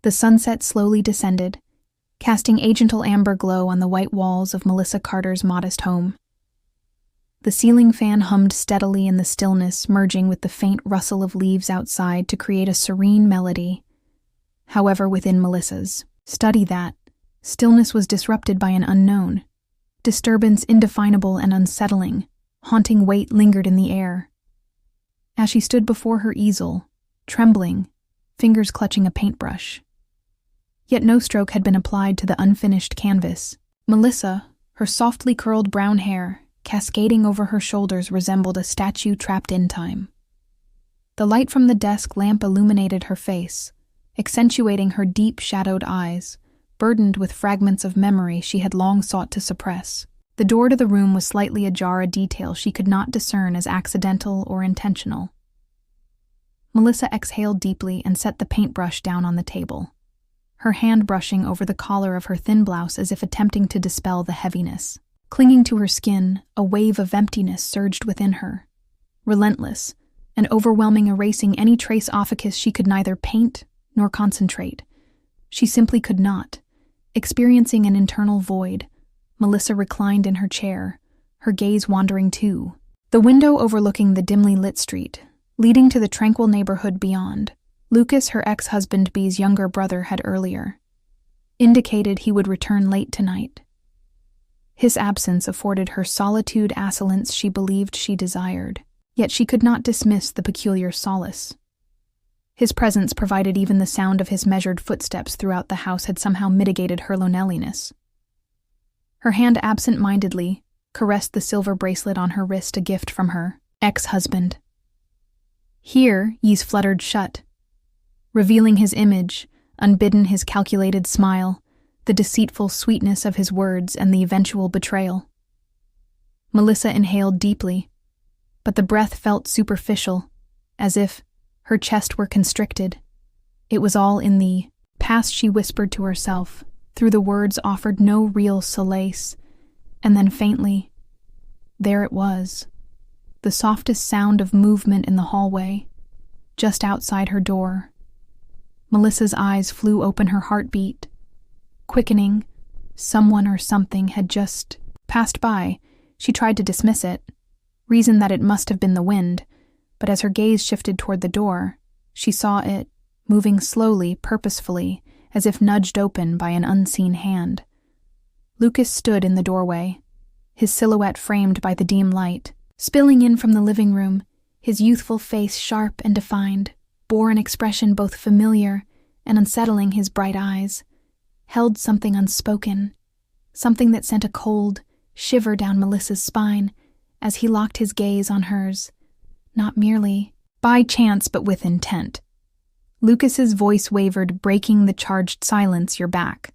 The sunset slowly descended, casting agental amber glow on the white walls of Melissa Carter's modest home. The ceiling fan hummed steadily in the stillness, merging with the faint rustle of leaves outside to create a serene melody. However, within Melissa's study, that stillness was disrupted by an unknown. Disturbance indefinable and unsettling, haunting weight lingered in the air. As she stood before her easel, trembling, fingers clutching a paintbrush. Yet no stroke had been applied to the unfinished canvas. Melissa, her softly curled brown hair, cascading over her shoulders, resembled a statue trapped in time. The light from the desk lamp illuminated her face, accentuating her deep-shadowed eyes, burdened with fragments of memory she had long sought to suppress. The door to the room was slightly ajar, a detail she could not discern as accidental or intentional. Melissa exhaled deeply and set the paintbrush down on the table, her hand brushing over the collar of her thin blouse as if attempting to dispel the heaviness. Clinging to her skin, a wave of emptiness surged within her, relentless and overwhelming, erasing any trace offocus she could neither paint nor concentrate. She simply could not. Experiencing an internal void, Melissa reclined in her chair, her gaze wandering too. The window overlooking the dimly lit street, leading to the tranquil neighborhood beyond, Lucas, her ex-husband Bee's younger brother, had earlier indicated he would return late tonight. His absence afforded her solitude assolence she believed she desired, yet she could not dismiss the peculiar solace. His presence provided. Even the sound of his measured footsteps throughout the house had somehow mitigated her loneliness. Her hand absent-mindedly caressed the silver bracelet on her wrist, a gift from her ex-husband. Here, Ye's fluttered shut, revealing his image, unbidden his calculated smile, the deceitful sweetness of his words, and the eventual betrayal. Melissa inhaled deeply, but the breath felt superficial, as if her chest were constricted. It was all in the past, she whispered to herself, through the words offered no real solace, and then faintly, there it was, the softest sound of movement in the hallway, just outside her door. Melissa's eyes flew open, her heart beat quickening. Someone or something had just passed by. She tried to dismiss it, reasoned that it must have been the wind, but as her gaze shifted toward the door, she saw it, moving slowly, purposefully, as if nudged open by an unseen hand. Lucas stood in the doorway, his silhouette framed by the dim light. Spilling in from the living room, his youthful face, sharp and defined, bore an expression both familiar and unsettling. His bright eyes held something unspoken, something that sent a cold shiver down Melissa's spine as he locked his gaze on hers, not merely by chance but with intent. Lucas's voice wavered, breaking the charged silence. "You're back."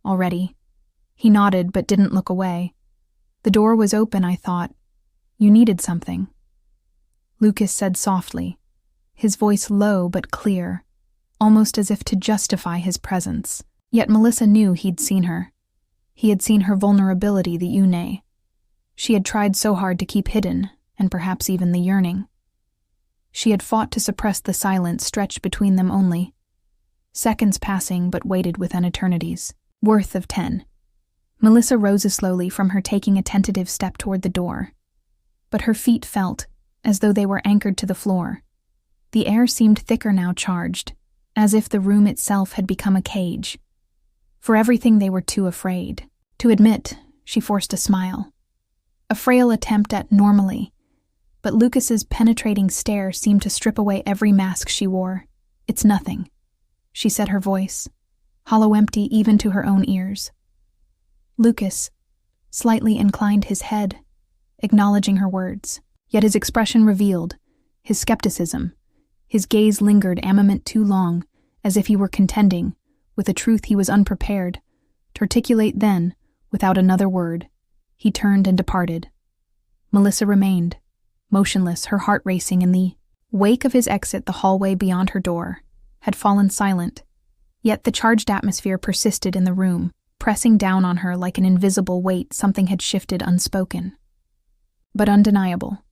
"Already." He nodded but didn't look away. "The door was open, I thought. You needed something." Lucas said softly, his voice low but clear, almost as if to justify his presence. Yet Melissa knew he'd seen her. He had seen her vulnerability, the une. She had tried so hard to keep hidden, and perhaps even the yearning. She had fought to suppress the silence stretched between them only. Seconds passing but weighted with an eternity's worth of 10. Melissa rose slowly from her, taking a tentative step toward the door. But her feet felt as though they were anchored to the floor. The air seemed thicker now, charged, as if the room itself had become a cage. For everything they were too afraid to admit. She forced a smile, a frail attempt at normally, but Lucas's penetrating stare seemed to strip away every mask she wore. "It's nothing," she said, her voice hollow, empty even to her own ears. Lucas slightly inclined his head, acknowledging her words, yet his expression revealed his skepticism. His gaze lingered a moment too long, as if he were contending with a truth he was unprepared to articulate. Then, without another word, he turned and departed. Melissa remained, motionless, her heart racing. In the wake of his exit, the hallway beyond her door had fallen silent, yet the charged atmosphere persisted in the room, pressing down on her like an invisible weight. Something had shifted, unspoken, but undeniable,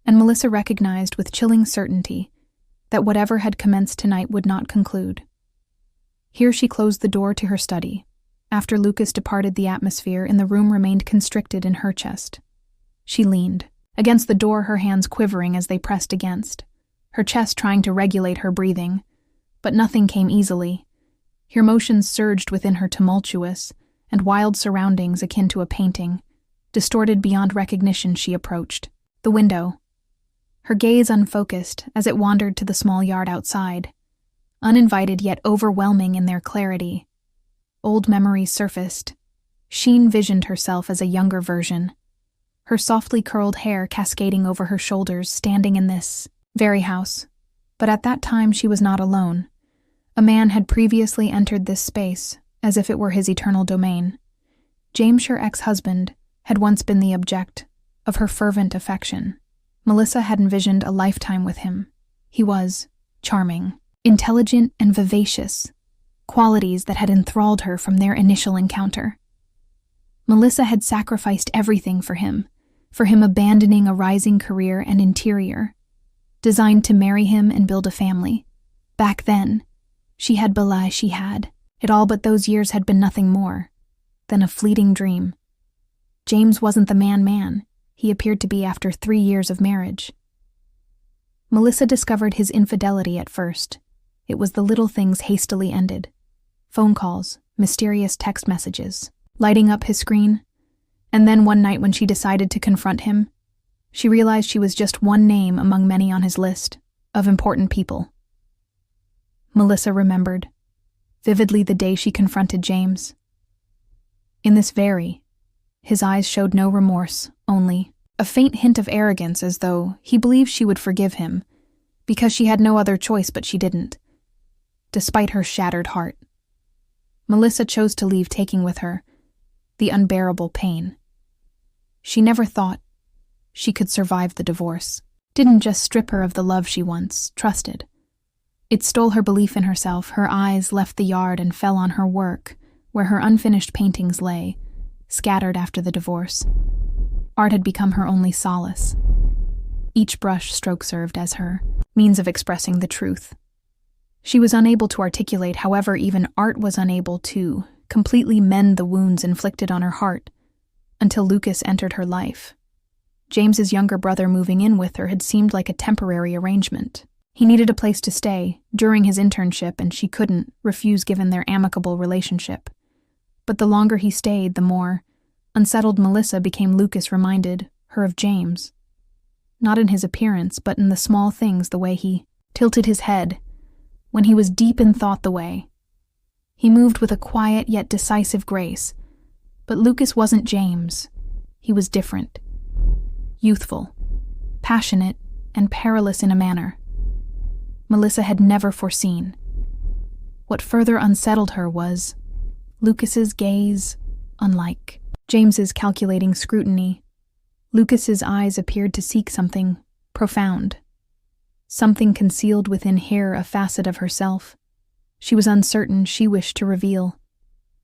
and Melissa recognized with chilling certainty that whatever had commenced tonight would not conclude. Here she closed the door to her study. After Lucas departed, the atmosphere in the room remained constricted in her chest. She leaned against the door, her hands quivering as they pressed against, her chest trying to regulate her breathing. But nothing came easily. Her emotions surged within her, tumultuous and wild surroundings akin to a painting, distorted beyond recognition. She approached the window, her gaze unfocused as it wandered to the small yard outside, uninvited yet overwhelming in their clarity. Old memories surfaced. She envisioned herself as a younger version, her softly curled hair cascading over her shoulders, standing in this very house. But at that time she was not alone. A man had previously entered this space, as if it were his eternal domain. James, her ex-husband, had once been the object of her fervent affection. Melissa had envisioned a lifetime with him. He was charming, intelligent, and vivacious, qualities that had enthralled her from their initial encounter. Melissa had sacrificed everything for him abandoning a rising career and interior, designed to marry him and build a family. Back then, she had it all, but those years had been nothing more than a fleeting dream. James wasn't the man he appeared to be after 3 years of marriage. Melissa discovered his infidelity at first. It was the little things hastily ended. Phone calls, mysterious text messages, lighting up his screen. And then one night when she decided to confront him, she realized she was just one name among many on his list of important people. Melissa remembered vividly the day she confronted James. In this his eyes showed no remorse, only a faint hint of arrogance, as though he believed she would forgive him because she had no other choice, but she didn't. Despite her shattered heart, Melissa chose to leave, taking with her the unbearable pain. She never thought she could survive the divorce. Didn't just strip her of the love she once trusted. It stole her belief in herself. Her eyes left the yard and fell on her work, where her unfinished paintings lay, scattered after the divorce. Art had become her only solace. Each brush stroke served as her means of expressing the truth. She was unable to articulate, however, even art was unable to completely mend the wounds inflicted on her heart, until Lucas entered her life. James's younger brother moving in with her had seemed like a temporary arrangement. He needed a place to stay during his internship, and she couldn't refuse given their amicable relationship. But the longer he stayed, the more unsettled Melissa became. Lucas reminded her of James. Not in his appearance, but in the small things, the way he tilted his head when he was deep in thought, the way he moved with a quiet yet decisive grace. But Lucas wasn't James. He was different. Youthful, passionate, and perilous in a manner Melissa had never foreseen. What further unsettled her was Lucas's gaze. Unlike James's calculating scrutiny, Lucas's eyes appeared to seek something profound, something concealed within here, a facet of herself she was uncertain she wished to reveal.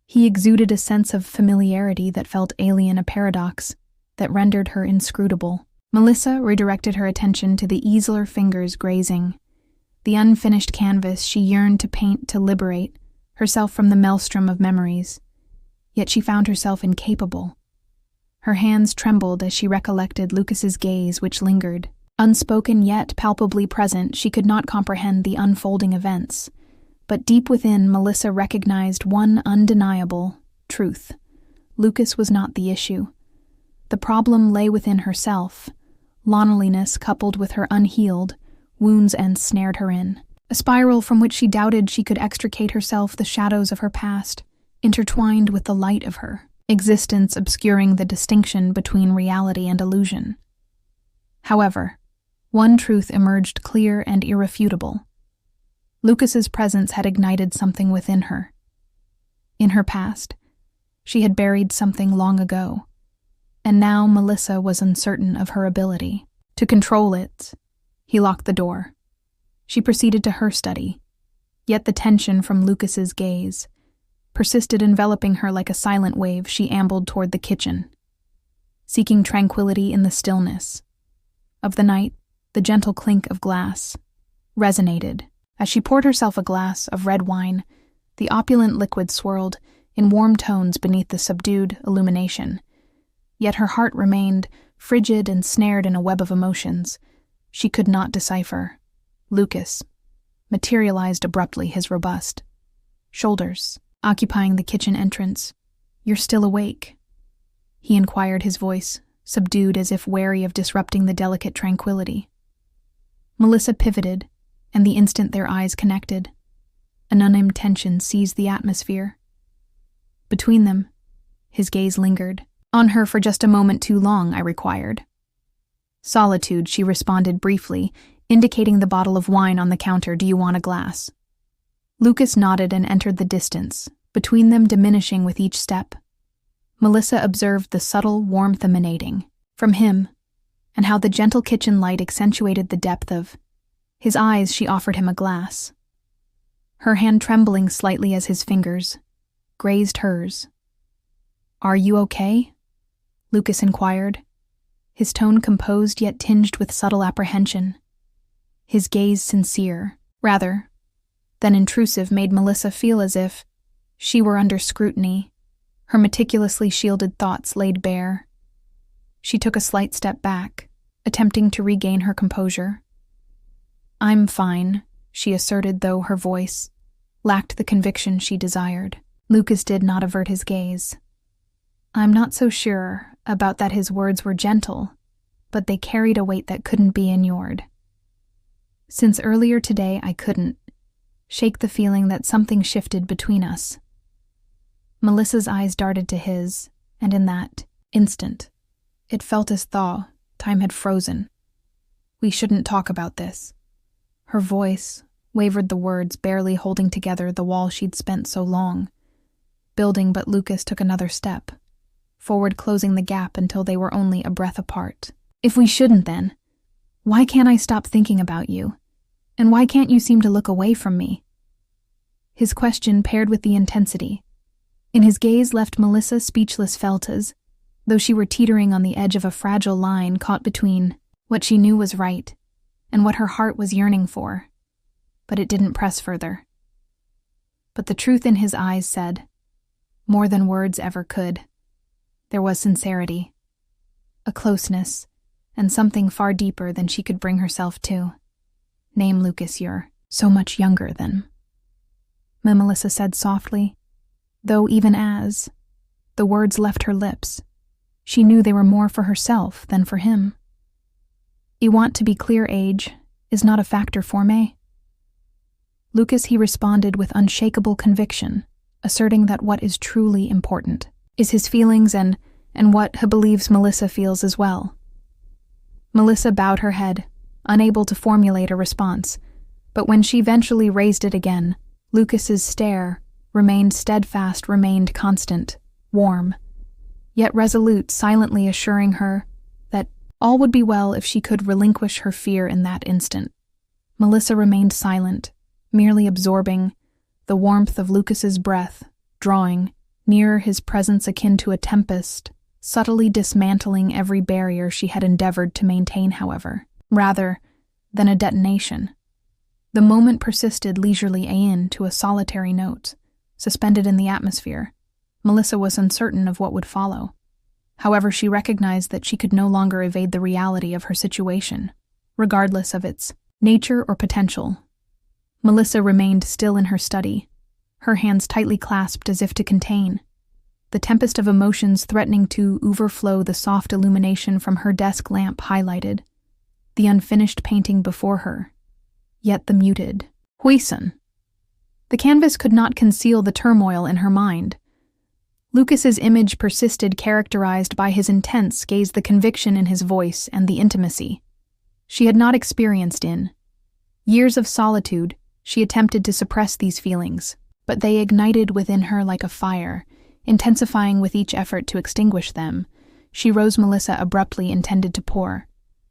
He exuded a sense of familiarity that felt alien, a paradox that rendered her inscrutable. Melissa redirected her attention to the easel, fingers grazing the unfinished canvas she yearned to paint, to liberate herself from the maelstrom of memories. Yet she found herself incapable. Her hands trembled as she recollected Lucas's gaze, which lingered, unspoken yet palpably present. She could not comprehend the unfolding events, but deep within, Melissa recognized one undeniable truth. Lucas was not the issue. The problem lay within herself. Loneliness coupled with her unhealed wounds ensnared her in a spiral from which she doubted she could extricate herself. The shadows of her past intertwined with the light of her existence, obscuring the distinction between reality and illusion. However, one truth emerged clear and irrefutable. Lucas's presence had ignited something within her. In her past, she had buried something long ago, and now Melissa was uncertain of her ability to control it. He locked the door. She proceeded to her study, yet the tension from Lucas's gaze persisted, enveloping her like a silent wave. She ambled toward the kitchen, seeking tranquility in the stillness of the night. The gentle clink of glass resonated as she poured herself a glass of red wine, The opulent liquid swirled in warm tones beneath the subdued illumination. Yet her heart remained frigid and snared in a web of emotions she could not decipher. Lucas materialized abruptly, his robust shoulders occupying the kitchen entrance. "You're still awake?" he inquired, his voice subdued as if wary of disrupting the delicate tranquility. Melissa pivoted, and the instant their eyes connected, an unnamed tension seized the atmosphere. Between them, his gaze lingered. "On her for just a moment too long," I required. "Solitude," she responded briefly, indicating the bottle of wine on the counter. "Do you want a glass?" Lucas nodded and entered the distance, between them diminishing with each step. Melissa observed the subtle warmth emanating from him, and how the gentle kitchen light accentuated the depth of his eyes. She offered him a glass, her hand trembling slightly as his fingers grazed hers. "Are you okay?" Lucas inquired, his tone composed yet tinged with subtle apprehension. His gaze sincere, rather than intrusive, made Melissa feel as if she were under scrutiny, her meticulously shielded thoughts laid bare. She took a slight step back, attempting to regain her composure. "I'm fine," she asserted, though her voice lacked the conviction she desired. Lucas did not avert his gaze. "I'm not so sure about that." His words were gentle, but they carried a weight that couldn't be ignored. "Since earlier today, I couldn't shake the feeling that something shifted between us." Melissa's eyes darted to his, and in that instant, it felt as though time had frozen. "We shouldn't talk about this." Her voice wavered, the words barely holding together the wall she'd spent so long building, but Lucas took another step forward, closing the gap until they were only a breath apart. "If we shouldn't, then why can't I stop thinking about you? And why can't you seem to look away from me?" His question, paired with the intensity in his gaze, left Melissa speechless, felt as though she were teetering on the edge of a fragile line, caught between what she knew was right and what her heart was yearning for. But it didn't press further. But the truth in his eyes said more than words ever could. There was sincerity, a closeness, and something far deeper than she could bring herself to. "Name, Lucas, you're so much younger than," Melissa said softly, though even as the words left her lips, she knew they were more for herself than for him. "You want to be clear, age is not a factor for me." Lucas, he responded with unshakable conviction, asserting that what is truly important is his feelings and what he believes Melissa feels as well. Melissa bowed her head, unable to formulate a response, but when she eventually raised it again, Lucas's stare remained steadfast, remained constant, warm, yet resolute, silently assuring her that all would be well if she could relinquish her fear in that instant. Melissa remained silent, merely absorbing the warmth of Lucas's breath, drawing nearer his presence akin to a tempest, subtly dismantling every barrier she had endeavored to maintain, however, rather than a detonation. The moment persisted leisurely akin to a solitary note, suspended in the atmosphere. Melissa was uncertain of what would follow. However, she recognized that she could no longer evade the reality of her situation, regardless of its nature or potential. Melissa remained still in her study, her hands tightly clasped as if to contain the tempest of emotions threatening to overflow. The soft illumination from her desk lamp highlighted the unfinished painting before her, yet the muted Huisun. The canvas could not conceal the turmoil in her mind. Lucas's image persisted, characterized by his intense gaze, the conviction in his voice, and the intimacy she had not experienced in years of solitude. She attempted to suppress these feelings, but they ignited within her like a fire, intensifying with each effort to extinguish them. She rose. Melissa abruptly intended to pour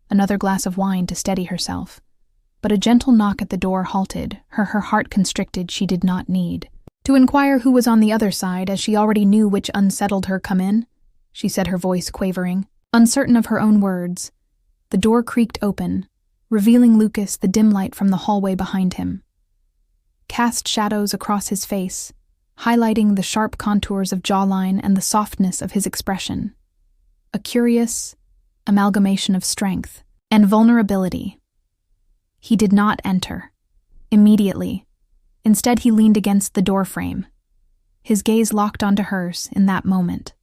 another glass of wine to steady herself, but a gentle knock at the door halted her heart constricted. She did not need to inquire who was on the other side, as she already knew which unsettled her. "Come in," she said, her voice quavering, uncertain of her own words. The door creaked open, revealing Lucas, the dim light from the hallway behind him cast shadows across his face, highlighting the sharp contours of jawline and the softness of his expression. A curious amalgamation of strength and vulnerability. He did not enter. Immediately. Instead, he leaned against the doorframe. His gaze locked onto hers in that moment.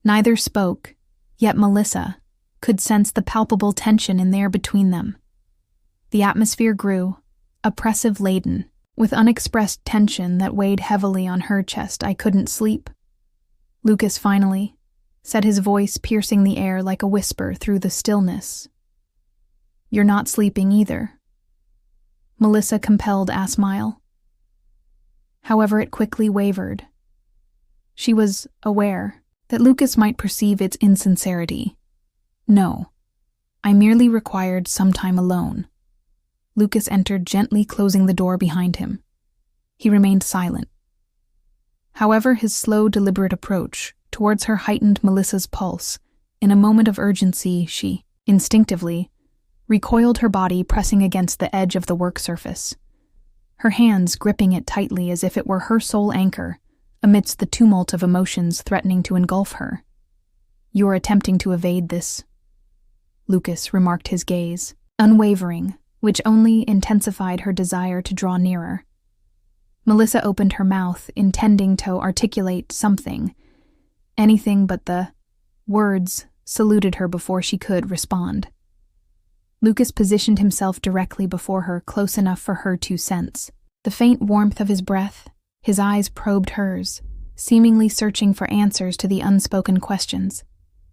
Neither spoke, yet Melissa could sense the palpable tension in there between them. The atmosphere grew, oppressive-laden, with unexpressed tension that weighed heavily on her chest. "I couldn't sleep," Lucas finally said, his voice piercing the air like a whisper through the stillness. "You're not sleeping either," Melissa compelled a smile. However, it quickly wavered. She was aware that Lucas might perceive its insincerity. "No, I merely required some time alone." Lucas entered, gently closing the door behind him. He remained silent. However, his slow, deliberate approach towards her heightened Melissa's pulse. In a moment of urgency, she, instinctively, recoiled, her body pressing against the edge of the work surface, her hands gripping it tightly as if it were her sole anchor amidst the tumult of emotions threatening to engulf her. "You're attempting to evade this," Lucas remarked, his gaze unwavering, which only intensified her desire to draw nearer. Melissa opened her mouth, intending to articulate something. Anything but the words saluted her before she could respond. Lucas positioned himself directly before her, close enough for her to sense the faint warmth of his breath. His eyes probed hers, seemingly searching for answers to the unspoken questions.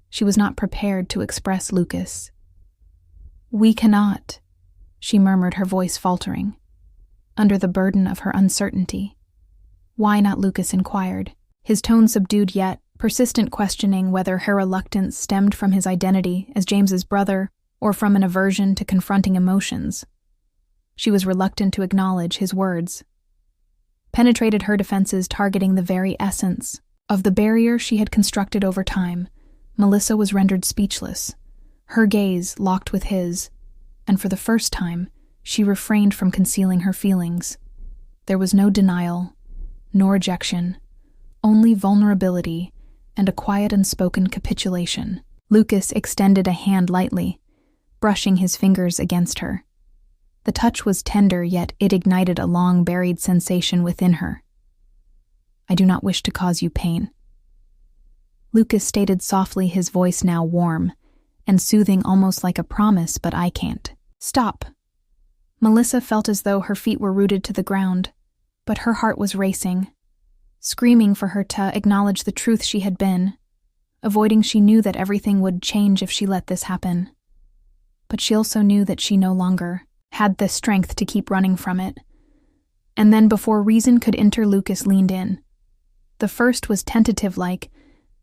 She was not prepared to express Lucas. "We cannot," she murmured, her voice faltering, under the burden of her uncertainty. "Why not?" Lucas inquired, his tone subdued yet persistent, questioning whether her reluctance stemmed from his identity as James's brother or from an aversion to confronting emotions. She was reluctant to acknowledge his words. Penetrated her defenses, targeting the very essence of the barrier she had constructed over time. Melissa was rendered speechless, her gaze locked with his, and for the first time, she refrained from concealing her feelings. There was no denial, nor rejection, only vulnerability and a quiet, unspoken capitulation. Lucas extended a hand lightly, brushing his fingers against her. The touch was tender, yet it ignited a long-buried sensation within her. "I do not wish to cause you pain," Lucas stated softly, his voice now warm and soothing, almost like a promise. "But I can't." "Stop." Melissa felt as though her feet were rooted to the ground, but her heart was racing, screaming for her to acknowledge the truth she had been, avoiding. She knew that everything would change if she let this happen, but she also knew that she no longer had the strength to keep running from it. And then, before reason could enter, Lucas leaned in. The first was tentative, like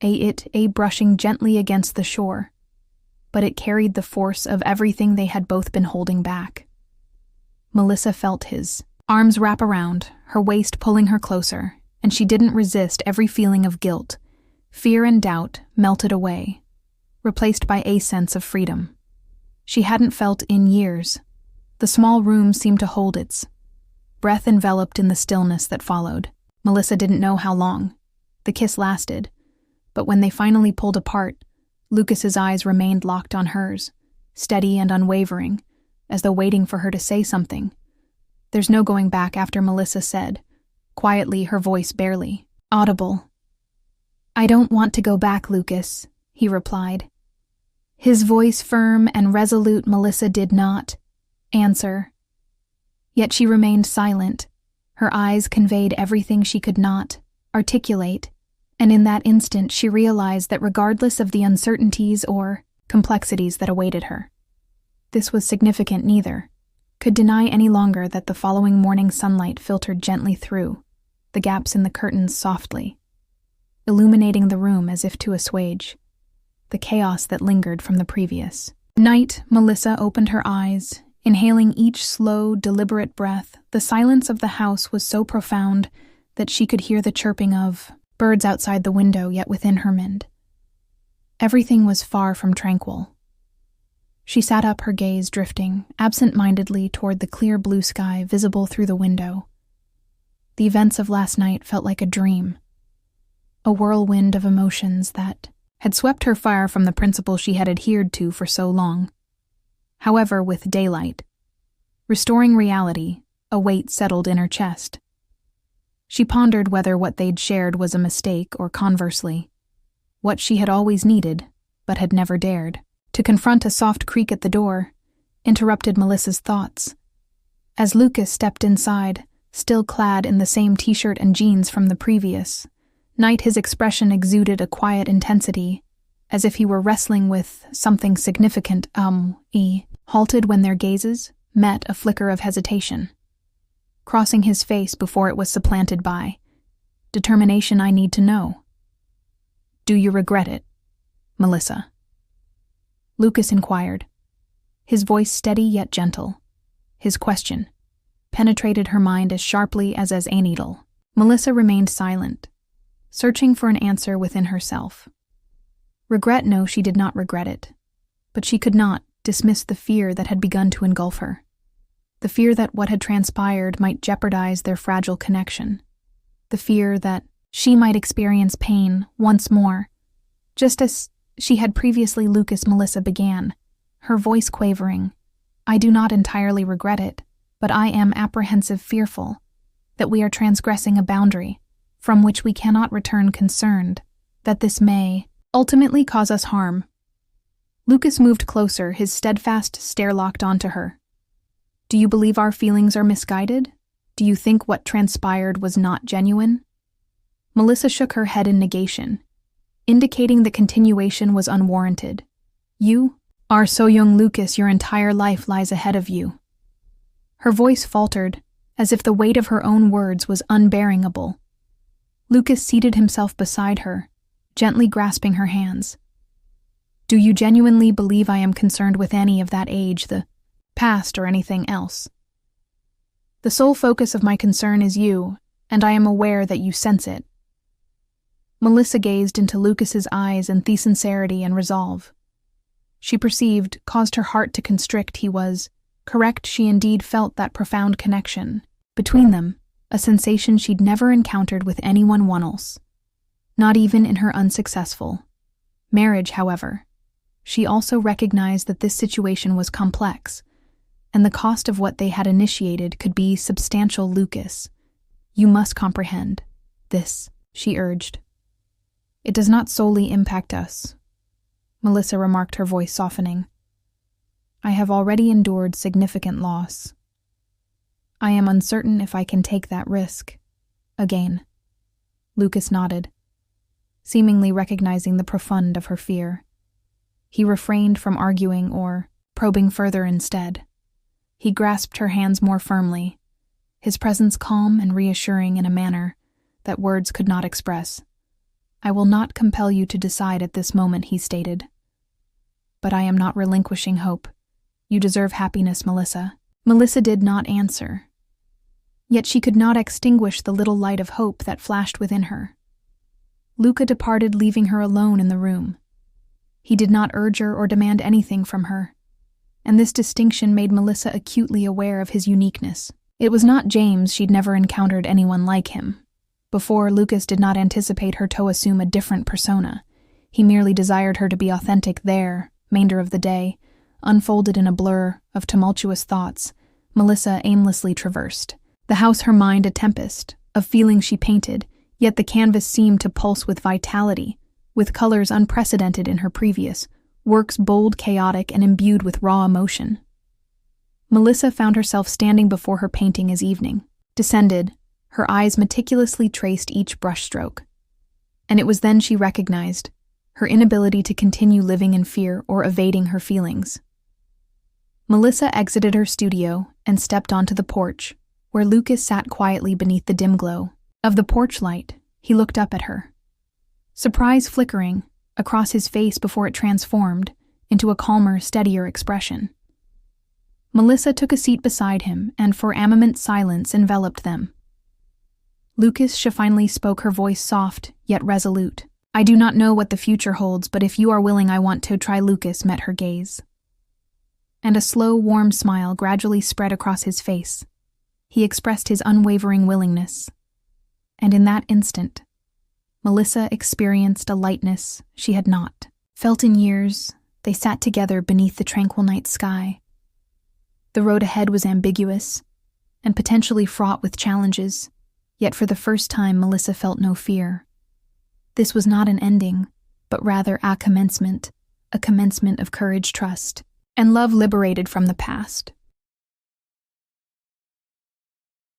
a brushing gently against the shore, but it carried the force of everything they had both been holding back. Melissa felt his arms wrap around, her waist pulling her closer, and she didn't resist. Every feeling of guilt, fear, and doubt melted away, replaced by a sense of freedom she hadn't felt in years. The small room seemed to hold its breath, enveloped in the stillness that followed. Melissa didn't know how long the kiss lasted, but when they finally pulled apart, Lucas's eyes remained locked on hers, steady and unwavering, as though waiting for her to say something. "There's no going back," after Melissa said, quietly, her voice barely audible. "I don't want to go back, Lucas," he replied, his voice firm and resolute. Melissa did not answer, yet she remained silent. Her eyes conveyed everything she could not articulate, and in that instant she realized that regardless of the uncertainties or complexities that awaited her, this was significant. Neither could deny any longer that the following morning sunlight filtered gently through the gaps in the curtains, softly illuminating the room as if to assuage the chaos that lingered from the previous night. Melissa opened her eyes, inhaling each slow, deliberate breath. The silence of the house was so profound that she could hear the chirping of birds outside the window, yet within her mind, everything was far from tranquil. She sat up, her gaze drifting absent-mindedly toward the clear blue sky visible through the window. The events of last night felt like a dream, a whirlwind of emotions that had swept her far from the principle she had adhered to for so long. However, with daylight, restoring reality, a weight settled in her chest. She pondered whether what they'd shared was a mistake or, conversely, what she had always needed, but had never dared. To confront a soft creak at the door interrupted Melissa's thoughts. As Lucas stepped inside, still clad in the same t-shirt and jeans from the previous night, his expression exuded a quiet intensity, as if he were wrestling with something significant. He halted when their gazes met a flicker of hesitation, crossing his face before it was supplanted by determination. I need to know. Do you regret it, Melissa? Lucas inquired, his voice steady yet gentle. His question penetrated her mind as sharply as a needle. Melissa remained silent, searching for an answer within herself. Regret? No, she did not regret it, but she could not dismiss the fear that had begun to engulf her. The fear that what had transpired might jeopardize their fragile connection. The fear that she might experience pain once more, just as she had previously. Melissa began, her voice quavering. I do not entirely regret it, but I am apprehensive, fearful, that we are transgressing a boundary from which we cannot return, concerned that this may ultimately cause us harm. Lucas moved closer, his steadfast stare locked onto her. Do you believe our feelings are misguided? Do you think what transpired was not genuine? Melissa shook her head in negation, indicating that continuation was unwarranted. You are so young, Lucas, your entire life lies ahead of you. Her voice faltered, as if the weight of her own words was unbearable. Lucas seated himself beside her, gently grasping her hands. Do you genuinely believe I am concerned with any of that age, the past, or anything else? The sole focus of my concern is you, and I am aware that you sense it. Melissa gazed into Lucas's eyes in sincerity and resolve. She perceived, caused her heart to constrict. He was correct. She indeed felt that profound connection between them, a sensation she'd never encountered with anyone else, not even in her unsuccessful marriage. However, she also recognized that this situation was complex, and the cost of what they had initiated could be substantial. Lucas, you must comprehend this, she urged. It does not solely impact us, Melissa remarked, her voice softening. I have already endured significant loss. I am uncertain if I can take that risk again. Lucas nodded, seemingly recognizing the profund of her fear. He refrained from arguing or probing further. Instead, he grasped her hands more firmly, his presence calm and reassuring in a manner that words could not express. I will not compel you to decide at this moment, he stated. But I am not relinquishing hope. You deserve happiness, Melissa. Melissa did not answer. Yet she could not extinguish the little light of hope that flashed within her. Luca departed, leaving her alone in the room. He did not urge her or demand anything from her, and this distinction made Melissa acutely aware of his uniqueness. It was not James. She'd never encountered anyone like him. Before, Lucas did not anticipate her to assume a different persona. He merely desired her to be authentic. There, remainder of the day, unfolded in a blur of tumultuous thoughts, Melissa aimlessly traversed the house, her mind a tempest of feelings she painted, yet the canvas seemed to pulse with vitality, with colors unprecedented in her previous works, bold, chaotic, and imbued with raw emotion. Melissa found herself standing before her painting as evening descended. Her eyes meticulously traced each brushstroke, and it was then she recognized her inability to continue living in fear or evading her feelings. Melissa exited her studio and stepped onto the porch, where Lucas sat quietly beneath the dim glow of the porch light. He looked up at her, surprise flickering across his face before it transformed into a calmer, steadier expression. Melissa took a seat beside him, and for a moment silence enveloped them. Lucas finally spoke, her voice soft yet resolute. I do not know what the future holds, but if you are willing, I want to try. Lucas met her gaze, and a slow, warm smile gradually spread across his face. He expressed his unwavering willingness, And in that instant, Melissa experienced a lightness she had not felt in years. They sat together beneath the tranquil night sky. The road ahead was ambiguous and potentially fraught with challenges, yet for the first time Melissa felt no fear. This was not an ending, but rather a commencement of courage, trust, and love liberated from the past.